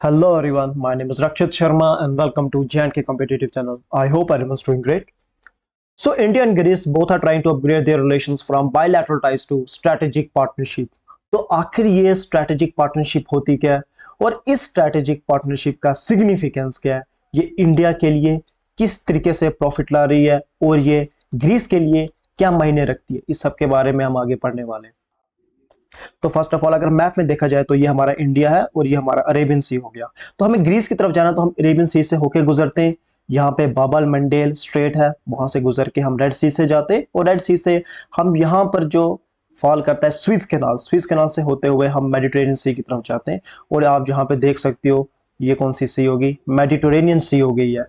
Hello everyone, my name is Rakshit Sharma and welcome to J&K Competitive Channel. I hope everyone's doing great. So India and Greece both are trying to upgrade their relations from bilateral ties to strategic partnership. तो आखिर ये strategic partnership होती क्या है और इस strategic partnership का significance क्या है, ये इंडिया के लिए किस तरीके से प्रॉफिट ला रही है और ये ग्रीस के लिए क्या मायने रखती है, इस सब के बारे में हम आगे पढ़ने वाले हैं। तो फर्स्ट ऑफ ऑल अगर मैप में देखा जाए तो ये हमारा इंडिया है और ये हमारा अरेबियन सी हो गया। तो हमें ग्रीस की तरफ जाना तो हम अरेबियन सी से होकर गुजरते हैं। यहाँ पे बाबल मंडेल स्ट्रेट है, वहां से गुजर के हम रेड सी से जाते हैं और रेड सी से हम यहाँ पर जो फॉल करता है स्विस कैनाल से होते हुए हम मेडिटेरेनियन सी की तरफ जाते हैं। और आप यहाँ पे देख सकते हो ये कौन सी सी होगी, मेडिटेरेनियन सी हो गई है।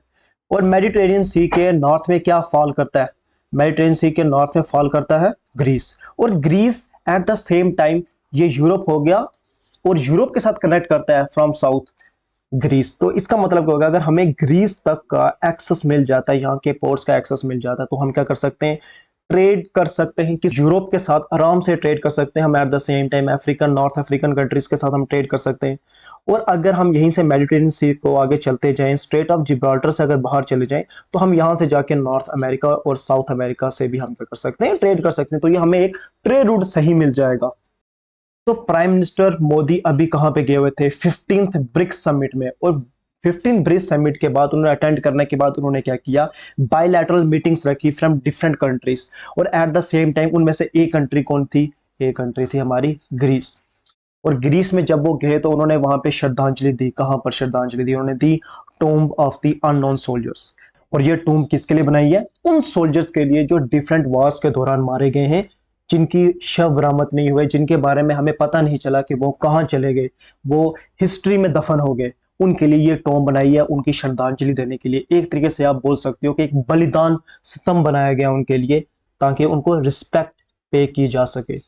और मेडिटेरेनियन सी के नॉर्थ में क्या फॉल करता है, मेडिटेरेनियन सी के नॉर्थ में फॉल करता है ग्रीस। और Greece at the same time ये यूरोप हो गया और यूरोप के साथ कनेक्ट करता है फ्रॉम साउथ ग्रीस। तो इसका मतलब क्या होगा, अगर हमें ग्रीस तक का एक्सेस मिल जाता है, यहाँ के पोर्ट्स का एक्सेस मिल जाता है, तो हम क्या कर सकते हैं, ट्रेड कर सकते हैं कि यूरोप के साथ आराम से ट्रेड कर सकते हैं। हम at the same time African north African countries के साथ हम ट्रेड कर सकते हैं। और अगर हम यहीं से मेडिटेरेनियन सी को आगे चलते जाएं, स्ट्रेट ऑफ जिब्राल्टर से अगर बाहर चले जाएं, तो हम यहाँ से जाके नॉर्थ अमेरिका और साउथ अमेरिका से भी हम क्या कर सकते हैं, ट्रेड कर सकते हैं। तो ये हमें एक ट्रेड रूट सही मिल जाएगा। तो प्राइम मिनिस्टर मोदी अभी कहां पे गए हुए थे, 15th ब्रिक्स समिट में। और 15 ब्रिक्स समिट के बाद उन्होंने अटेंड करने के बाद उन्होंने क्या किया, बायलैटरल मीटिंग्स रखी फ्रॉम डिफरेंट कंट्रीज। और एट द सेम टाइम उनमें से एक कंट्री कौन थी, एक कंट्री थी हमारी ग्रीस। और ग्रीस में जब वो गए तो उन्होंने वहां पे श्रद्धांजलि दी। कहां पर श्रद्धांजलि दी, उन्होंने the tomb of the unknown soldiers. और ये टॉम्ब किसके लिए बनाई है, उन सोल्जर्स के लिए जो डिफरेंट वॉर्स के दौरान मारे गए हैं, जिनकी शव बरामद नहीं हुए, जिनके बारे में हमें पता नहीं चला कि वो कहां चले गए, वो हिस्ट्री में दफन हो गए। उनके लिए ये टॉम्ब बनाई है, उनकी श्रद्धांजलि देने के लिए। एक तरीके से आप बोल सकते हो कि एक बलिदान स्तंभ बनाया गया उनके लिए, ताकि उनको रिस्पेक्ट पे की जा सके।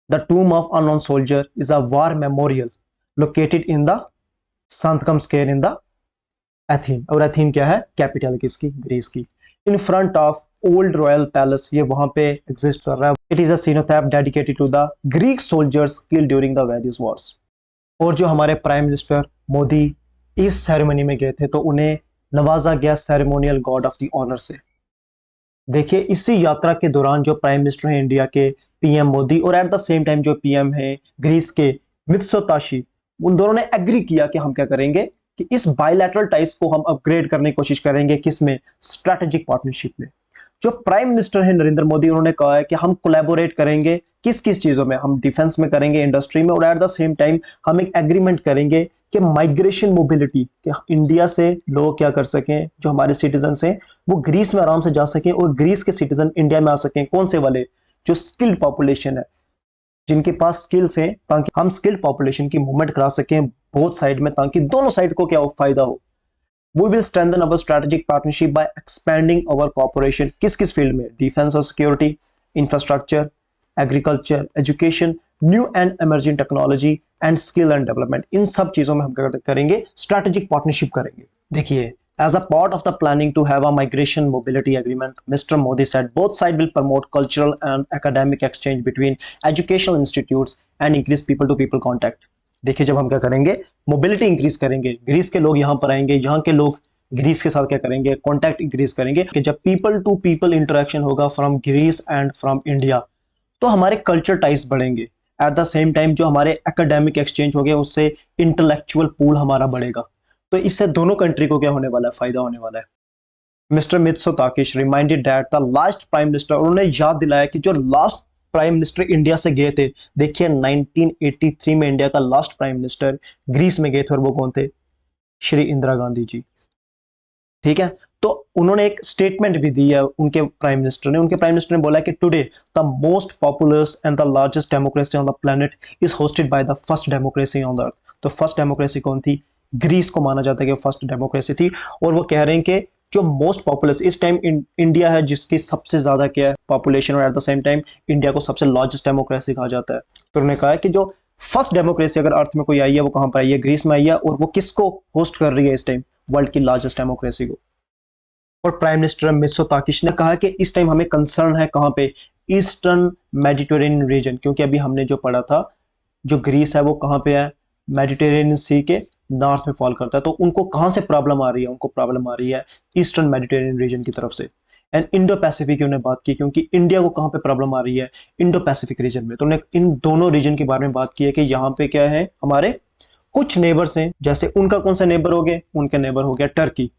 The tomb of unknown soldier is a war memorial located in the Santkam Square in the Athens। और एथीन क्या है, कैपिटल किसकी, ग्रीस की। In front of old royal palace, ये वहां पे एग्जिस्ट कर रहा है। It is a cenotaph dedicated to the Greek soldiers killed during the various wars. और जो हमारे प्राइम मिनिस्टर मोदी इस सेरेमनी में गए थे, तो उन्हें नवाजा गया ceremonial god of the honour से। देखिए इसी यात्रा के दौरान जो प्राइम मिनिस्टर है इंडिया के, पीएम मोदी, और एट द सेम टाइम जो पीएम है ग्रीस के, मित्सोताशी, उन दोनों ने एग्री किया कि हम क्या करेंगे कि इस बायलैटरल टाइज को हम अपग्रेड करने की कोशिश करेंगे। किसमें, स्ट्रेटेजिक पार्टनरशिप में। जो प्राइम मिनिस्टर है नरेंद्र मोदी, उन्होंने कहा है कि हम कोलैबोरेट करेंगे किस किस चीजों में, हम डिफेंस में करेंगे, इंडस्ट्री में, और एट द सेम टाइम हम एक एग्रीमेंट करेंगे कि माइग्रेशन मोबिलिटी, कि इंडिया से लोग क्या कर सकें, जो हमारे सिटीजन हैं वो ग्रीस में आराम से जा सकें और ग्रीस के सिटीजन इंडिया में आ सकें। कौन से वाले, जो स्किल्ड पॉपुलेशन है, जिनके पास स्किल्स हैं, ताकि हम स्किल्ड पॉपुलेशन की मूवमेंट करा सकें बोथ साइड में, ताकि दोनों साइड को क्या हो, फायदा हो। We will strengthen our strategic partnership by expanding our cooperation किस किस फील्ड में, डिफेंस और security, infrastructure, agriculture, education, new and emerging technology and skill and development. इन सब चीजों में हम क्या करेंगे, स्ट्रेटेजिक पार्टनरशिप करेंगे। देखिए, as a part of the planning to have a migration mobility agreement, Mr. Modi said both sides will promote cultural and academic exchange between educational institutes and increase people to people contact। देखिए जब हम क्या करेंगे, mobility increase करेंगे, Greece के लोग यहाँ पर आएंगे, यहाँ के लोग ग्रीस के साथ क्या करेंगे, कॉन्टैक्ट इंक्रीज करेंगे। कि जब पीपल टू पीपल इंटरेक्शन होगा from Greece and from India, तो हमारे कल्चर टाइज बढ़ेंगे। एट द सेम टाइम जो हमारे एकेडमिक एक्सचेंज हो गया, उससे इंटेलेक्चुअल पूल हमारा बढ़ेगा। तो इससे दोनों कंट्री को क्या होने वाला है, फायदा होने वाला है। Mister Mitsotakis reminded that the last prime minister, उन्होंने याद दिलाया कि जो लास्ट प्राइम मिनिस्टर इंडिया से गए थे, देखिए 1983 में इंडिया का लास्ट प्राइम मिनिस्टर ग्रीस में गए थे, और वो कौन थे, श्री इंदिरा गांधी जी। ठीक है, तो उन्होंने एक स्टेटमेंट भी दी है उनके प्राइम मिनिस्टर ने बोला कि today the most populous and the largest democracy on the planet is hosted by the first democracy on the earth. तो फर्स्ट डेमोक्रेसी कौन थी, ग्रीस को माना जाता है कि फर्स्ट डेमोक्रेसी थी। और वो कह रहे हैं कि जो मोस्ट पॉपुलस इस टाइम इंडिया है, जिसकी सबसे ज्यादा क्या है पॉपुलेशन, और at the same time India को सबसे लार्जेस्ट डेमोक्रेसी कहा जाता है। तो उन्होंने कहा है कि जो फर्स्ट डेमोक्रेसी अगर अर्थ में कोई आई है, वो कहां पर आई है, ग्रीस में आई है। और वो किसको होस्ट कर रही है इस टाइम, वर्ल्ड की लार्जेस्ट डेमोक्रेसी को। और प्राइम मिनिस्टर मित्सोताकिस ने कहा कि इस टाइम हमें कंसर्न है कहां पे, ईस्टर्न मेडिटेरेनियन रीजन, क्योंकि अभी हमने जो पढ़ा था, जो ग्रीस है वो कहां पे है, मेडिटेरेनियन सी के नॉर्थ में फॉल करता है। तो उनको कहाँ से प्रॉब्लम आ रही है? उनको प्रॉब्लम आ रही है ईस्टर्न मेडिटेरियन रीजन की तरफ से। एंड इंडो पैसिफिक की उन्हें बात की, क्योंकि इंडिया को कहाँ पे प्रॉब्लम आ रही है? इंडो पैसिफिक रीजन में। तो उन्हें इन दोनों रीजन के बारे में बात की है कि यहाँ पे क्या है, हमारे कुछ नेबर्स हैं, जैसे उनका कौन सा नेबर हो गया? उनका नेबर हो गया टर्की,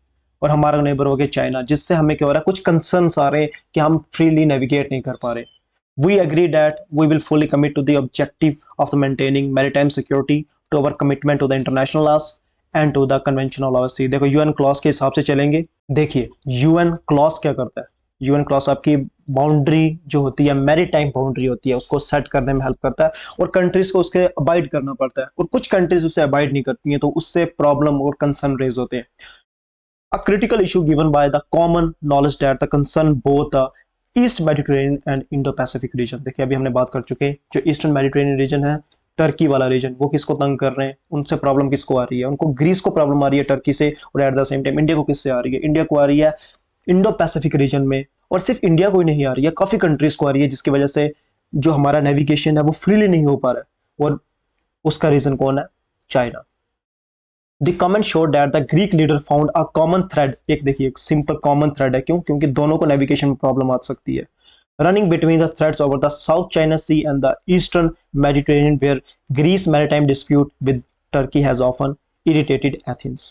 और हमारा नेबर हो गया चाइना, जिससे हमें क्या हो रहा है, कुछ कंसर्न्स आ रहे हैं कि हम फ्रीली नेविगेट नहीं कर पा रहे। We agree that we will fully commit to the objective of the maintaining maritime security to our commitment to the international laws and to the convention of sea। देखो UN clause के हिसाब से चलेंगे। देखिए यूएन क्लॉज क्या करता है? UN clause आपकी बाउंड्री जो होती है, मैरीटाइम बाउंड्री होती है, उसको सेट करने में हेल्प करता है, और कंट्रीज को उसके अबाइड करना पड़ता है, और कुछ कंट्रीज उससे अबाइड नहीं करती हैं, तो उससे प्रॉब्लम और कंसर्न रेज होते हैं। A critical issue given by the common knowledge that the concern both the east Mediterranean and Indo Pacific region. देखिए अभी हमने बात कर चुके हैं, जो ईस्टर्न मेडिटेरेनियन रीजन है, टर्की वाला रीजन, वो किसको तंग कर रहे हैं? उनसे प्रॉब्लम किसको आ रही है? उनको ग्रीस को प्रॉब्लम आ रही है टर्की से, और at the same time India को किससे आ रही है? इंडिया को आ रही है इंडो पैसिफिक रीजन में। और सिर्फ इंडिया को ही नहीं आ रही है, काफी कंट्रीज को आ रही है, जिसकी वजह से जो हमारा नेविगेशन है वो फ्रीली नहीं हो पा रहा है। और उसका रीजन कौन है? China. The comment showed that the Greek leader found a common thread। एक देखिए एक सिंपल कॉमन थ्रेड है, क्यों? क्योंकि दोनों को नेविगेशन में प्रॉब्लम आ सकती है। Running between the threads over the South China Sea and the Eastern Mediterranean, where Greece maritime dispute with Turkey has often irritated Athens।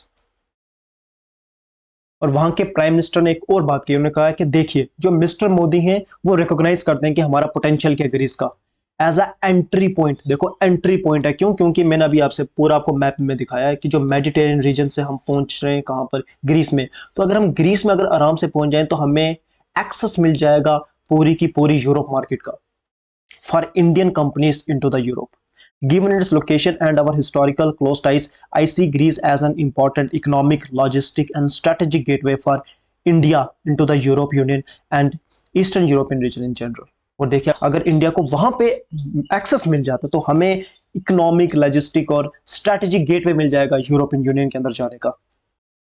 और वहां के प्राइम मिनिस्टर ने एक और बात की, उन्होंने कहा कि देखिए जो मिस्टर मोदी हैं वो रिकॉग्नाइज करते हैं कि हमारा पोटेंशियल क्या ग्रीस का, एज अ एंट्री पॉइंट। देखो एंट्री पॉइंट है, क्यों? क्योंकि मैंने अभी आपसे पूरा आपको मैप में दिखाया है कि जो मेडिटेरियन रीजन से हम पहुंच रहे हैं कहां पर? ग्रीस में। तो अगर हम ग्रीस में अगर आराम से पहुंच जाएं तो हमें एक्सेस मिल जाएगा पूरी की पूरी यूरोप मार्केट का, for Indian companies into the Europe. Given its location and our historical close ties, I see Greece as an important economic, logistic, and strategic gateway for India into the Europe Union and Eastern European region in general। और देखिए अगर India को वहां पे access मिल जाता तो हमें economic, logistic और स्ट्रेटेजिक गेटवे मिल जाएगा यूरोपियन यूनियन के अंदर जाने का।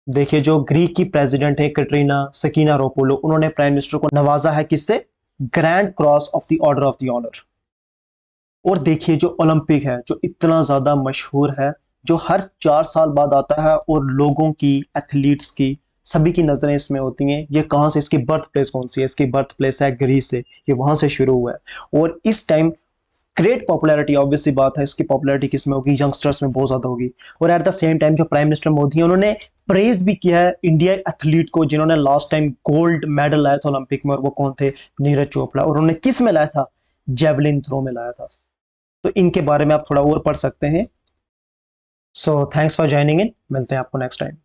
देखिए जो ग्रीक की प्रेसिडेंट है कैटरीना सकीनारोपोलो, उन्होंने प्राइम मिनिस्टर को नवाजा है किससे? Grand cross of the order of the honour. और देखिए जो ओलंपिक है, जो इतना ज्यादा मशहूर है, जो हर 4 साल बाद आता है, और लोगों की, एथलीट्स की, सभी की नजरें इसमें होती हैं। ये कहाँ से, इसकी बर्थ प्लेस कौन सी है? इसकी बर्थ प्लेस है ग्रीस से, ये वहां से शुरू हुआ है। और इस टाइम ग्रेट पॉपुलैरिटी, ऑब्वियस सी बात है, इसकी पॉपुलैरिटी किसमें होगी? यंगस्टर्स में बहुत ज्यादा होगी। और एट द सेम टाइम जो प्राइम मिनिस्टर मोदी है, उन्होंने प्रेज भी किया है इंडिया एथलीट को, जिन्होंने लास्ट टाइम गोल्ड मेडल लाया था ओलंपिक में, और वो कौन थे? नीरज चोपड़ा। और उन्होंने किस में लाया था? जेवलिन थ्रो में लाया था। तो इनके बारे में आप थोड़ा और पढ़ सकते हैं। So thanks for joining in, मिलते हैं आपको नेक्स्ट टाइम।